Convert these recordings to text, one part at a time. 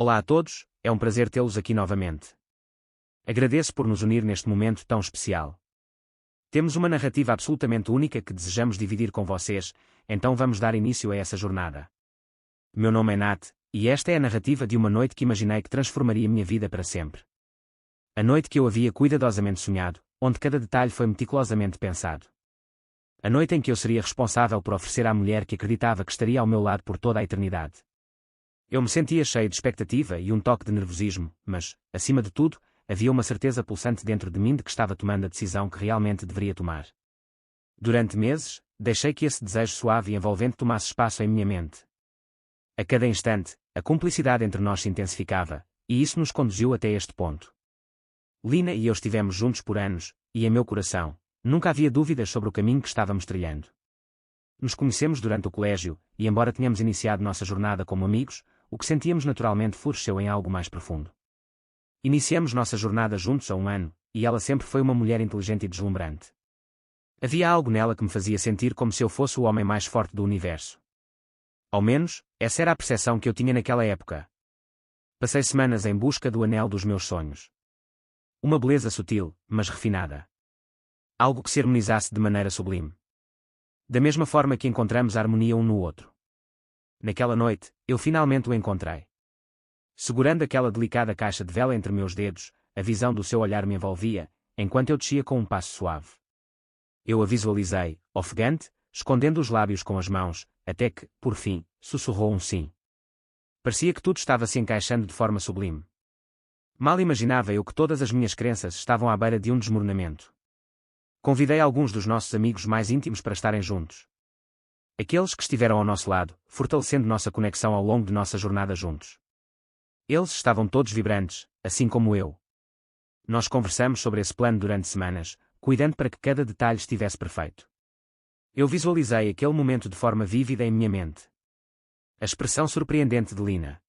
Olá a todos, é um prazer tê-los aqui novamente. Agradeço por nos unir neste momento tão especial. Temos uma narrativa absolutamente única que desejamos dividir com vocês, então vamos dar início a essa jornada. Meu nome é Nat, e esta é a narrativa de uma noite que imaginei que transformaria minha vida para sempre. A noite que eu havia cuidadosamente sonhado, onde cada detalhe foi meticulosamente pensado. A noite em que eu seria responsável por oferecer à mulher que acreditava que estaria ao meu lado por toda a eternidade. Eu me sentia cheio de expectativa e um toque de nervosismo, mas, acima de tudo, havia uma certeza pulsante dentro de mim de que estava tomando a decisão que realmente deveria tomar. Durante meses, deixei que esse desejo suave e envolvente tomasse espaço em minha mente. A cada instante, a cumplicidade entre nós se intensificava, e isso nos conduziu até este ponto. Lina e eu estivemos juntos por anos, e em meu coração, nunca havia dúvidas sobre o caminho que estávamos trilhando. Nos conhecemos durante o colégio, e embora tenhamos iniciado nossa jornada como amigos, o que sentíamos naturalmente floresceu em algo mais profundo. Iniciamos nossa jornada juntos há um ano, e ela sempre foi uma mulher inteligente e deslumbrante. Havia algo nela que me fazia sentir como se eu fosse o homem mais forte do universo. Ao menos, essa era a percepção que eu tinha naquela época. Passei semanas em busca do anel dos meus sonhos. Uma beleza sutil, mas refinada. Algo que se harmonizasse de maneira sublime. Da mesma forma que encontramos harmonia um no outro. Naquela noite, eu finalmente o encontrei. Segurando aquela delicada caixa de vela entre meus dedos, a visão do seu olhar me envolvia, enquanto eu descia com um passo suave. Eu a visualizei, ofegante, escondendo os lábios com as mãos, até que, por fim, sussurrou um sim. Parecia que tudo estava se encaixando de forma sublime. Mal imaginava eu que todas as minhas crenças estavam à beira de um desmoronamento. Convidei alguns dos nossos amigos mais íntimos para estarem juntos. Aqueles que estiveram ao nosso lado, fortalecendo nossa conexão ao longo de nossa jornada juntos. Eles estavam todos vibrantes, assim como eu. Nós conversamos sobre esse plano durante semanas, cuidando para que cada detalhe estivesse perfeito. Eu visualizei aquele momento de forma vívida em minha mente. A expressão surpreendente de Lina.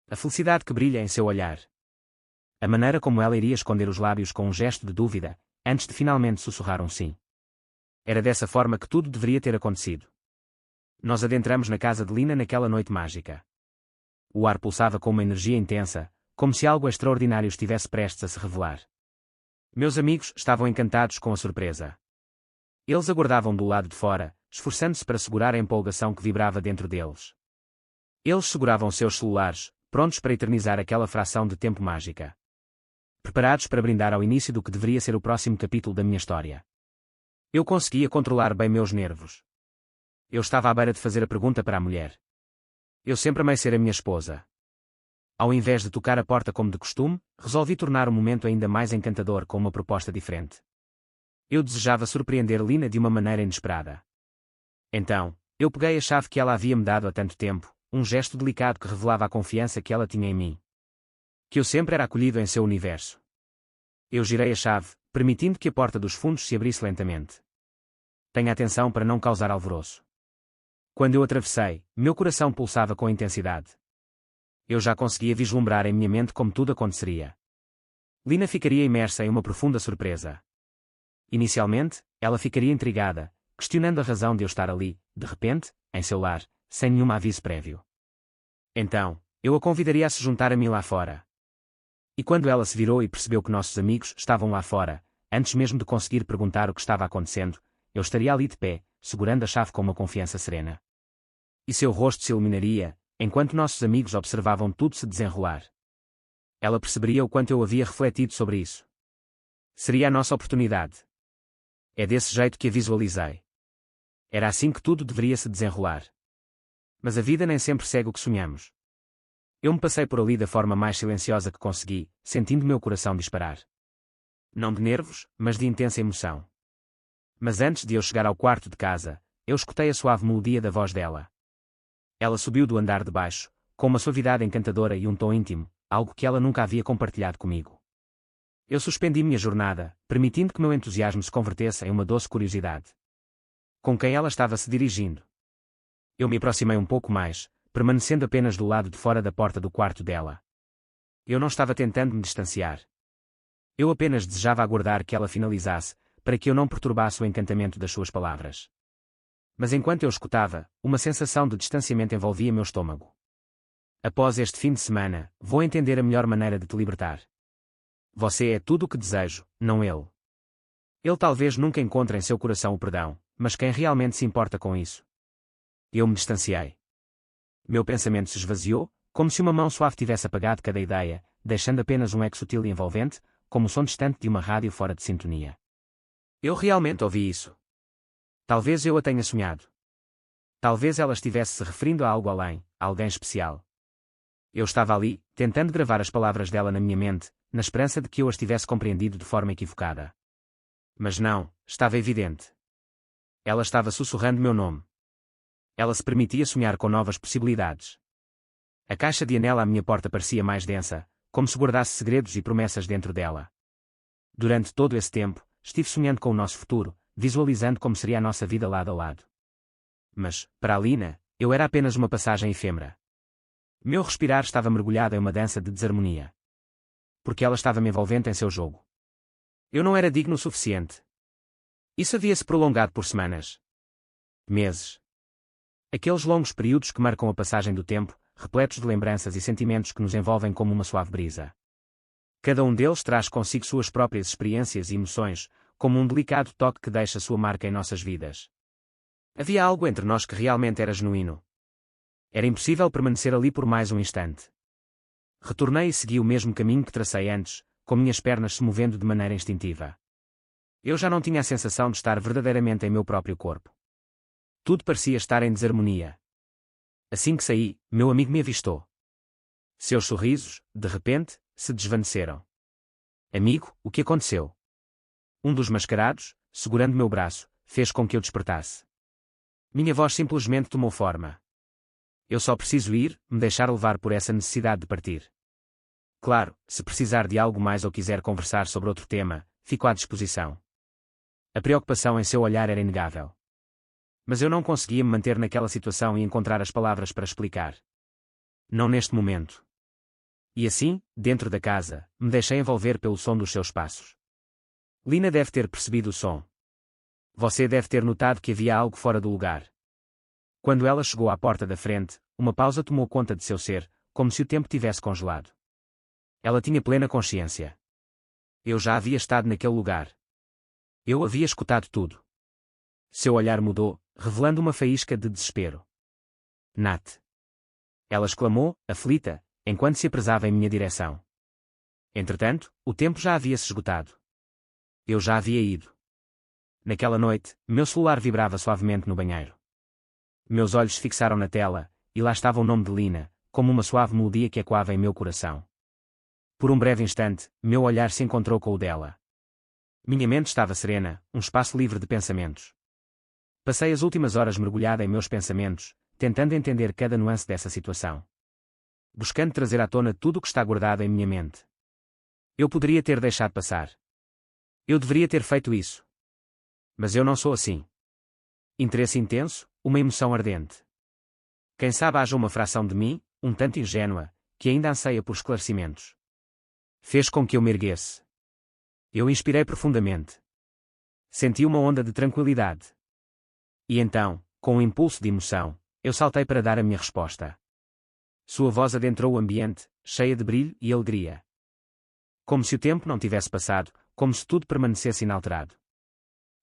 A felicidade que brilha em seu olhar. A maneira como ela iria esconder os lábios com um gesto de dúvida, antes de finalmente sussurrar um sim. Era dessa forma que tudo deveria ter acontecido. Nós adentramos na casa de Lina naquela noite mágica. O ar pulsava com uma energia intensa, como se algo extraordinário estivesse prestes a se revelar. Meus amigos estavam encantados com a surpresa. Eles aguardavam do lado de fora, esforçando-se para segurar a empolgação que vibrava dentro deles. Eles seguravam seus celulares, prontos para eternizar aquela fração de tempo mágica. Preparados para brindar ao início do que deveria ser o próximo capítulo da minha história. Eu conseguia controlar bem meus nervos. Eu estava à beira de fazer a pergunta para a mulher. Eu sempre amei ser a minha esposa. Ao invés de tocar a porta como de costume, resolvi tornar o momento ainda mais encantador com uma proposta diferente. Eu desejava surpreender Lina de uma maneira inesperada. Então, eu peguei a chave que ela havia me dado há tanto tempo, um gesto delicado que revelava a confiança que ela tinha em mim. Que eu sempre era acolhido em seu universo. Eu girei a chave, permitindo que a porta dos fundos se abrisse lentamente. Tenha atenção para não causar alvoroço. Quando eu atravessei, meu coração pulsava com intensidade. Eu já conseguia vislumbrar em minha mente como tudo aconteceria. Lina ficaria imersa em uma profunda surpresa. Inicialmente, ela ficaria intrigada, questionando a razão de eu estar ali, de repente, em seu lar, sem nenhum aviso prévio. Então, eu a convidaria a se juntar a mim lá fora. E quando ela se virou e percebeu que nossos amigos estavam lá fora, antes mesmo de conseguir perguntar o que estava acontecendo, eu estaria ali de pé, segurando a chave com uma confiança serena. E seu rosto se iluminaria, enquanto nossos amigos observavam tudo se desenrolar. Ela perceberia o quanto eu havia refletido sobre isso. Seria a nossa oportunidade. É desse jeito que a visualizei. Era assim que tudo deveria se desenrolar. Mas a vida nem sempre segue o que sonhamos. Eu me passei por ali da forma mais silenciosa que consegui, sentindo meu coração disparar. Não de nervos, mas de intensa emoção. Mas antes de eu chegar ao quarto de casa, eu escutei a suave melodia da voz dela. Ela subiu do andar de baixo, com uma suavidade encantadora e um tom íntimo, algo que ela nunca havia compartilhado comigo. Eu suspendi minha jornada, permitindo que meu entusiasmo se convertesse em uma doce curiosidade. Com quem ela estava se dirigindo? Eu me aproximei um pouco mais, permanecendo apenas do lado de fora da porta do quarto dela. Eu não estava tentando me distanciar. Eu apenas desejava aguardar que ela finalizasse, para que eu não perturbasse o encantamento das suas palavras. Mas enquanto eu escutava, uma sensação de distanciamento envolvia meu estômago. Após este fim de semana, vou entender a melhor maneira de te libertar. Você é tudo o que desejo, não ele. Ele talvez nunca encontre em seu coração o perdão, mas quem realmente se importa com isso? Eu me distanciei. Meu pensamento se esvaziou, como se uma mão suave tivesse apagado cada ideia, deixando apenas um eco sutil e envolvente, como o som distante de uma rádio fora de sintonia. Eu realmente ouvi isso. Talvez eu a tenha sonhado. Talvez ela estivesse se referindo a algo além, a alguém especial. Eu estava ali, tentando gravar as palavras dela na minha mente, na esperança de que eu as tivesse compreendido de forma equivocada. Mas não, estava evidente. Ela estava sussurrando meu nome. Ela se permitia sonhar com novas possibilidades. A caixa de anel à minha porta parecia mais densa, como se guardasse segredos e promessas dentro dela. Durante todo esse tempo, estive sonhando com o nosso futuro, visualizando como seria a nossa vida lado a lado. Mas, para a Lina, eu era apenas uma passagem efêmera. Meu respirar estava mergulhado em uma dança de desarmonia. Porque ela estava me envolvendo em seu jogo. Eu não era digno o suficiente. Isso havia-se prolongado por semanas. Meses. Aqueles longos períodos que marcam a passagem do tempo, repletos de lembranças e sentimentos que nos envolvem como uma suave brisa. Cada um deles traz consigo suas próprias experiências e emoções, como um delicado toque que deixa sua marca em nossas vidas. Havia algo entre nós que realmente era genuíno. Era impossível permanecer ali por mais um instante. Retornei e segui o mesmo caminho que tracei antes, com minhas pernas se movendo de maneira instintiva. Eu já não tinha a sensação de estar verdadeiramente em meu próprio corpo. Tudo parecia estar em desarmonia. Assim que saí, meu amigo me avistou. Seus sorrisos, de repente, se desvaneceram. Amigo, o que aconteceu? Um dos mascarados, segurando meu braço, fez com que eu despertasse. Minha voz simplesmente tomou forma. Eu só preciso ir, me deixar levar por essa necessidade de partir. Claro, se precisar de algo mais ou quiser conversar sobre outro tema, fico à disposição. A preocupação em seu olhar era inegável. Mas eu não conseguia me manter naquela situação e encontrar as palavras para explicar. Não neste momento. E assim, dentro da casa, me deixei envolver pelo som dos seus passos. Lina deve ter percebido o som. Você deve ter notado que havia algo fora do lugar. Quando ela chegou à porta da frente, uma pausa tomou conta de seu ser, como se o tempo tivesse congelado. Ela tinha plena consciência. Eu já havia estado naquele lugar. Eu havia escutado tudo. Seu olhar mudou, revelando uma faísca de desespero. Nat! Ela exclamou, aflita, enquanto se apresava em minha direção. Entretanto, o tempo já havia se esgotado. Eu já havia ido. Naquela noite, meu celular vibrava suavemente no banheiro. Meus olhos fixaram na tela, e lá estava o nome de Lina, como uma suave melodia que ecoava em meu coração. Por um breve instante, meu olhar se encontrou com o dela. Minha mente estava serena, um espaço livre de pensamentos. Passei as últimas horas mergulhada em meus pensamentos, tentando entender cada nuance dessa situação. Buscando trazer à tona tudo o que está guardado em minha mente. Eu poderia ter deixado passar. Eu deveria ter feito isso. Mas eu não sou assim. Interesse intenso, uma emoção ardente. Quem sabe haja uma fração de mim, um tanto ingênua, que ainda anseia por esclarecimentos. Fez com que eu me erguesse. Eu inspirei profundamente. Senti uma onda de tranquilidade. E então, com um impulso de emoção, eu saltei para dar a minha resposta. Sua voz adentrou o ambiente, cheia de brilho e alegria. Como se o tempo não tivesse passado, como se tudo permanecesse inalterado.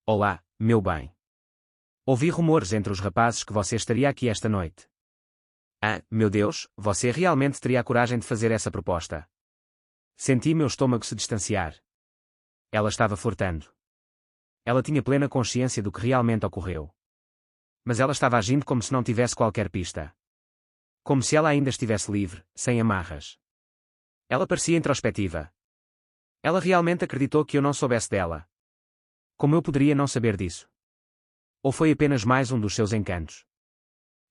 Olá, meu bem. Ouvi rumores entre os rapazes que você estaria aqui esta noite. Ah, meu Deus, você realmente teria a coragem de fazer essa proposta. Senti meu estômago se distanciar. Ela estava flertando. Ela tinha plena consciência do que realmente ocorreu. Mas ela estava agindo como se não tivesse qualquer pista. Como se ela ainda estivesse livre, sem amarras. Ela parecia introspectiva. Ela realmente acreditou que eu não soubesse dela. Como eu poderia não saber disso? Ou foi apenas mais um dos seus encantos?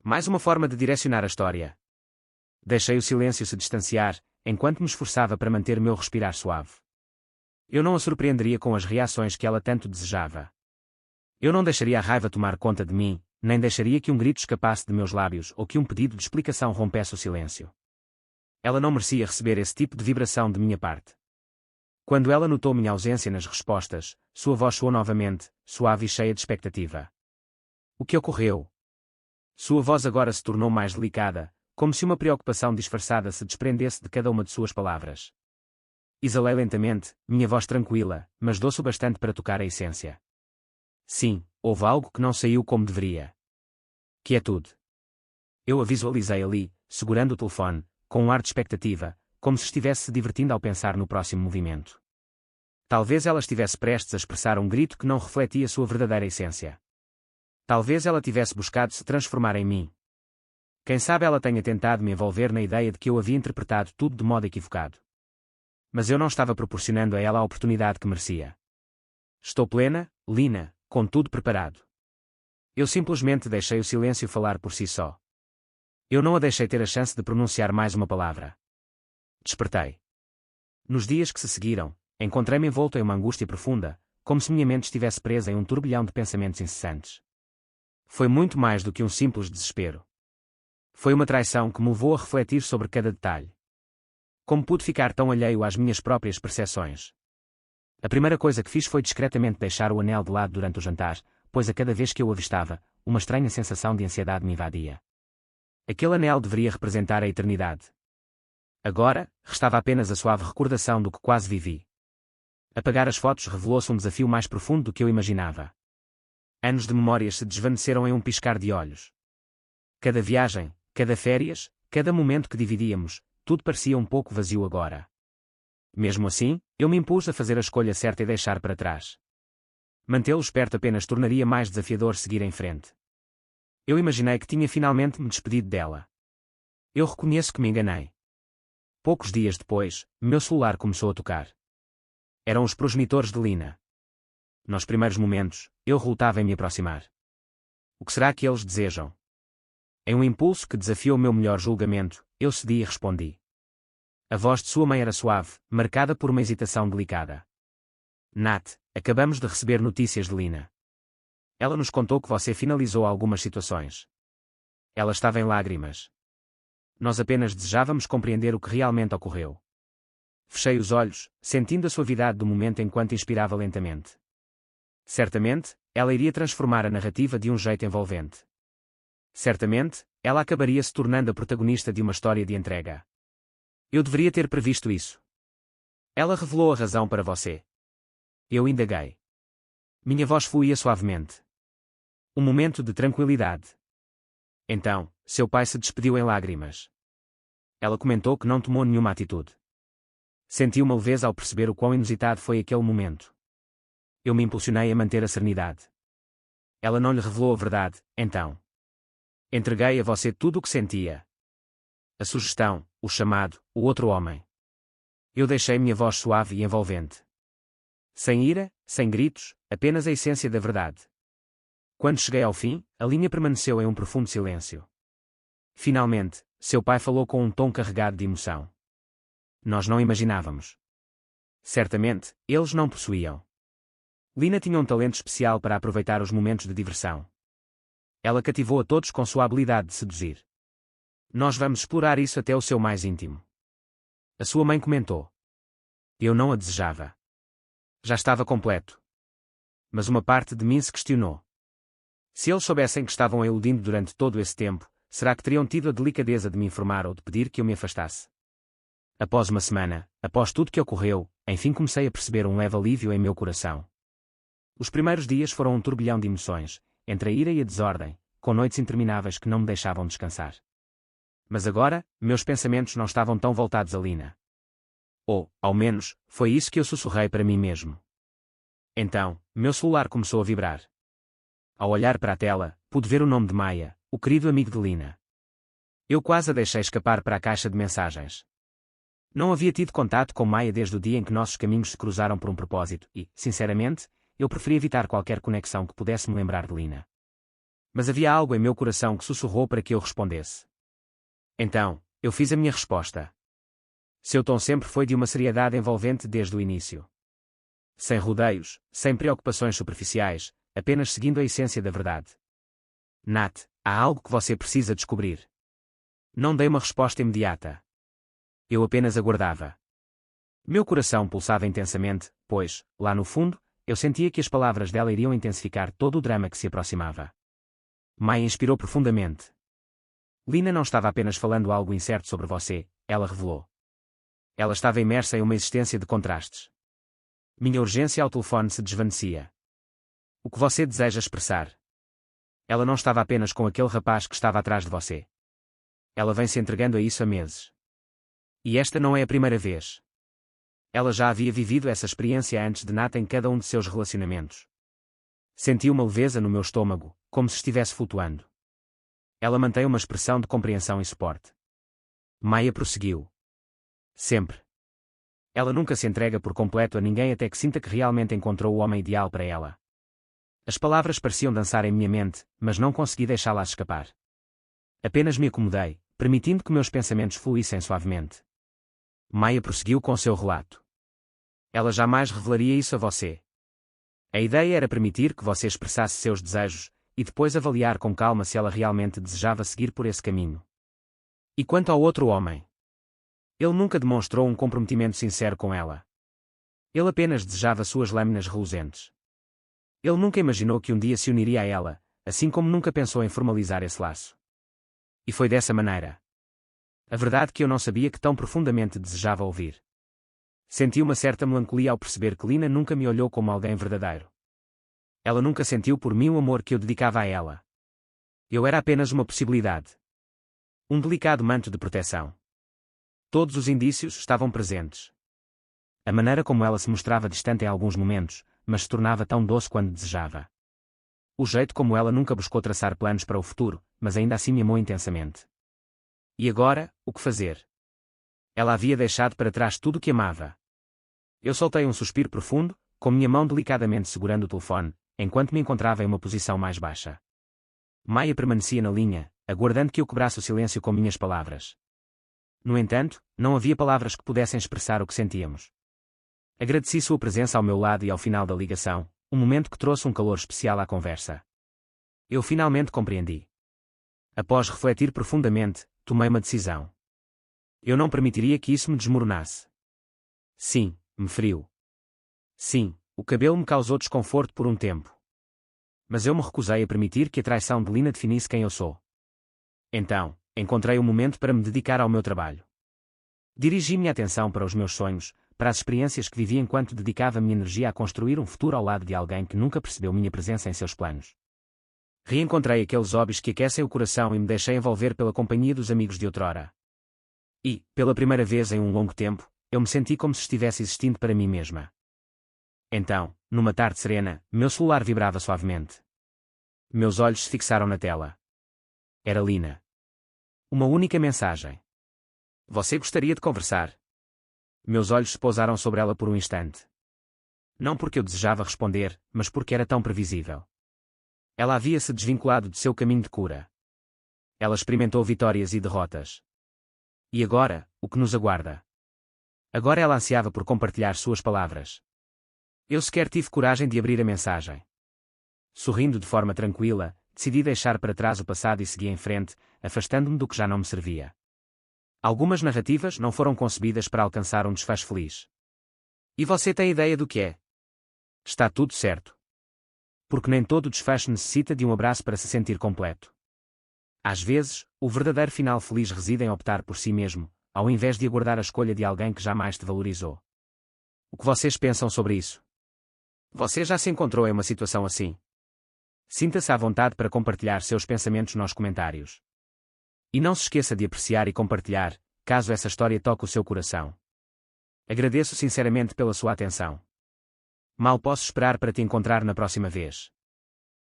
Mais uma forma de direcionar a história. Deixei o silêncio se distanciar, enquanto me esforçava para manter meu respirar suave. Eu não a surpreenderia com as reações que ela tanto desejava. Eu não deixaria a raiva tomar conta de mim, nem deixaria que um grito escapasse de meus lábios ou que um pedido de explicação rompesse o silêncio. Ela não merecia receber esse tipo de vibração de minha parte. Quando ela notou minha ausência nas respostas, sua voz soou novamente, suave e cheia de expectativa. O que ocorreu? Sua voz agora se tornou mais delicada, como se uma preocupação disfarçada se desprendesse de cada uma de suas palavras. Exalei lentamente, minha voz tranquila, mas doce o bastante para tocar a essência. Sim, houve algo que não saiu como deveria. Quietude. Eu a visualizei ali, segurando o telefone, com um ar de expectativa, como se estivesse se divertindo ao pensar no próximo movimento. Talvez ela estivesse prestes a expressar um grito que não refletia sua verdadeira essência. Talvez ela tivesse buscado se transformar em mim. Quem sabe ela tenha tentado me envolver na ideia de que eu havia interpretado tudo de modo equivocado. Mas eu não estava proporcionando a ela a oportunidade que merecia. Estou plena, Lina, com tudo preparado. Eu simplesmente deixei o silêncio falar por si só. Eu não a deixei ter a chance de pronunciar mais uma palavra. Despertei. Nos dias que se seguiram, encontrei-me envolto em uma angústia profunda, como se minha mente estivesse presa em um turbilhão de pensamentos incessantes. Foi muito mais do que um simples desespero. Foi uma traição que me levou a refletir sobre cada detalhe. Como pude ficar tão alheio às minhas próprias percepções? A primeira coisa que fiz foi discretamente deixar o anel de lado durante o jantar, pois a cada vez que eu o avistava, uma estranha sensação de ansiedade me invadia. Aquele anel deveria representar a eternidade. Agora, restava apenas a suave recordação do que quase vivi. Apagar as fotos revelou-se um desafio mais profundo do que eu imaginava. Anos de memórias se desvaneceram em um piscar de olhos. Cada viagem, cada férias, cada momento que dividíamos, tudo parecia um pouco vazio agora. Mesmo assim, eu me impus a fazer a escolha certa e deixar para trás. Mantê-los perto apenas tornaria mais desafiador seguir em frente. Eu imaginei que tinha finalmente me despedido dela. Eu reconheço que me enganei. Poucos dias depois, meu celular começou a tocar. Eram os progenitores de Lina. Nos primeiros momentos, eu relutava em me aproximar. O que será que eles desejam? Em um impulso que desafiou o meu melhor julgamento, eu cedi e respondi. A voz de sua mãe era suave, marcada por uma hesitação delicada. Nat, acabamos de receber notícias de Lina. Ela nos contou que você finalizou algumas situações. Ela estava em lágrimas. Nós apenas desejávamos compreender o que realmente ocorreu. Fechei os olhos, sentindo a suavidade do momento enquanto inspirava lentamente. Certamente, ela iria transformar a narrativa de um jeito envolvente. Certamente, ela acabaria se tornando a protagonista de uma história de entrega. Eu deveria ter previsto isso. Ela revelou a razão para você. Eu indaguei. Minha voz fluía suavemente. Um momento de tranquilidade. Então, seu pai se despediu em lágrimas. Ela comentou que não tomou nenhuma atitude. Senti uma leveza ao perceber o quão inusitado foi aquele momento. Eu me impulsionei a manter a serenidade. Ela não lhe revelou a verdade, então. Entreguei a você tudo o que sentia. A sugestão, o chamado, o outro homem. Eu deixei minha voz suave e envolvente. Sem ira, sem gritos, apenas a essência da verdade. Quando cheguei ao fim, a linha permaneceu em um profundo silêncio. Finalmente, seu pai falou com um tom carregado de emoção. Nós não imaginávamos. Certamente, eles não possuíam. Lina tinha um talento especial para aproveitar os momentos de diversão. Ela cativou a todos com sua habilidade de seduzir. Nós vamos explorar isso até o seu mais íntimo. A sua mãe comentou. Eu não a desejava. Já estava completo. Mas uma parte de mim se questionou. Se eles soubessem que estavam a iludindo durante todo esse tempo, será que teriam tido a delicadeza de me informar ou de pedir que eu me afastasse? Após uma semana, após tudo que ocorreu, enfim comecei a perceber um leve alívio em meu coração. Os primeiros dias foram um turbilhão de emoções, entre a ira e a desordem, com noites intermináveis que não me deixavam descansar. Mas agora, meus pensamentos não estavam tão voltados a Lina. Ou, ao menos, foi isso que eu sussurrei para mim mesmo. Então, meu celular começou a vibrar. Ao olhar para a tela, pude ver o nome de Maia, o querido amigo de Lina. Eu quase a deixei escapar para a caixa de mensagens. Não havia tido contato com Maia desde o dia em que nossos caminhos se cruzaram por um propósito e, sinceramente, eu preferi evitar qualquer conexão que pudesse me lembrar de Lina. Mas havia algo em meu coração que sussurrou para que eu respondesse. Então, eu fiz a minha resposta. Seu tom sempre foi de uma seriedade envolvente desde o início. Sem rodeios, sem preocupações superficiais, apenas seguindo a essência da verdade. Nat, há algo que você precisa descobrir. Não dei uma resposta imediata. Eu apenas aguardava. Meu coração pulsava intensamente, pois, lá no fundo, eu sentia que as palavras dela iriam intensificar todo o drama que se aproximava. Maia inspirou profundamente. Lina não estava apenas falando algo incerto sobre você, ela revelou. Ela estava imersa em uma existência de contrastes. Minha urgência ao telefone se desvanecia. O que você deseja expressar? Ela não estava apenas com aquele rapaz que estava atrás de você. Ela vem se entregando a isso há meses. E esta não é a primeira vez. Ela já havia vivido essa experiência antes de Nata em cada um de seus relacionamentos. Senti uma leveza no meu estômago, como se estivesse flutuando. Ela mantém uma expressão de compreensão e suporte. Maya prosseguiu. Sempre. Ela nunca se entrega por completo a ninguém até que sinta que realmente encontrou o homem ideal para ela. As palavras pareciam dançar em minha mente, mas não consegui deixá-las escapar. Apenas me acomodei, permitindo que meus pensamentos fluíssem suavemente. Maya prosseguiu com seu relato. Ela jamais revelaria isso a você. A ideia era permitir que você expressasse seus desejos, e depois avaliar com calma se ela realmente desejava seguir por esse caminho. E quanto ao outro homem? Ele nunca demonstrou um comprometimento sincero com ela. Ele apenas desejava suas lâminas reluzentes. Ele nunca imaginou que um dia se uniria a ela, assim como nunca pensou em formalizar esse laço. E foi dessa maneira. A verdade que eu não sabia que tão profundamente desejava ouvir. Senti uma certa melancolia ao perceber que Lina nunca me olhou como alguém verdadeiro. Ela nunca sentiu por mim o amor que eu dedicava a ela. Eu era apenas uma possibilidade. Um delicado manto de proteção. Todos os indícios estavam presentes. A maneira como ela se mostrava distante em alguns momentos, mas se tornava tão doce quando desejava. O jeito como ela nunca buscou traçar planos para o futuro, mas ainda assim me amou intensamente. E agora, o que fazer? Ela havia deixado para trás tudo o que amava. Eu soltei um suspiro profundo, com minha mão delicadamente segurando o telefone, enquanto me encontrava em uma posição mais baixa. Maya permanecia na linha, aguardando que eu quebrasse o silêncio com minhas palavras. No entanto, não havia palavras que pudessem expressar o que sentíamos. Agradeci sua presença ao meu lado e ao final da ligação, um momento que trouxe um calor especial à conversa. Eu finalmente compreendi. Após refletir profundamente, tomei uma decisão. Eu não permitiria que isso me desmoronasse. Sim, me feriu. Sim, o cabelo me causou desconforto por um tempo. Mas eu me recusei a permitir que a traição de Lina definisse quem eu sou. Então, encontrei um momento para me dedicar ao meu trabalho. Dirigi minha atenção para os meus sonhos, para as experiências que vivi enquanto dedicava minha energia a construir um futuro ao lado de alguém que nunca percebeu minha presença em seus planos. Reencontrei aqueles hobbies que aquecem o coração e me deixei envolver pela companhia dos amigos de outrora. E, pela primeira vez em um longo tempo, eu me senti como se estivesse existindo para mim mesma. Então, numa tarde serena, meu celular vibrava suavemente. Meus olhos se fixaram na tela. Era Lina. Uma única mensagem. Você gostaria de conversar? Meus olhos se pousaram sobre ela por um instante. Não porque eu desejava responder, mas porque era tão previsível. Ela havia se desvinculado de seu caminho de cura. Ela experimentou vitórias e derrotas. E agora, o que nos aguarda? Agora ela ansiava por compartilhar suas palavras. Eu sequer tive coragem de abrir a mensagem. Sorrindo de forma tranquila, decidi deixar para trás o passado e seguir em frente, afastando-me do que já não me servia. Algumas narrativas não foram concebidas para alcançar um desfecho feliz. E você tem ideia do que é? Está tudo certo. Porque nem todo desfecho necessita de um abraço para se sentir completo. Às vezes, o verdadeiro final feliz reside em optar por si mesmo, ao invés de aguardar a escolha de alguém que jamais te valorizou. O que vocês pensam sobre isso? Você já se encontrou em uma situação assim? Sinta-se à vontade para compartilhar seus pensamentos nos comentários. E não se esqueça de apreciar e compartilhar, caso essa história toque o seu coração. Agradeço sinceramente pela sua atenção. Mal posso esperar para te encontrar na próxima vez.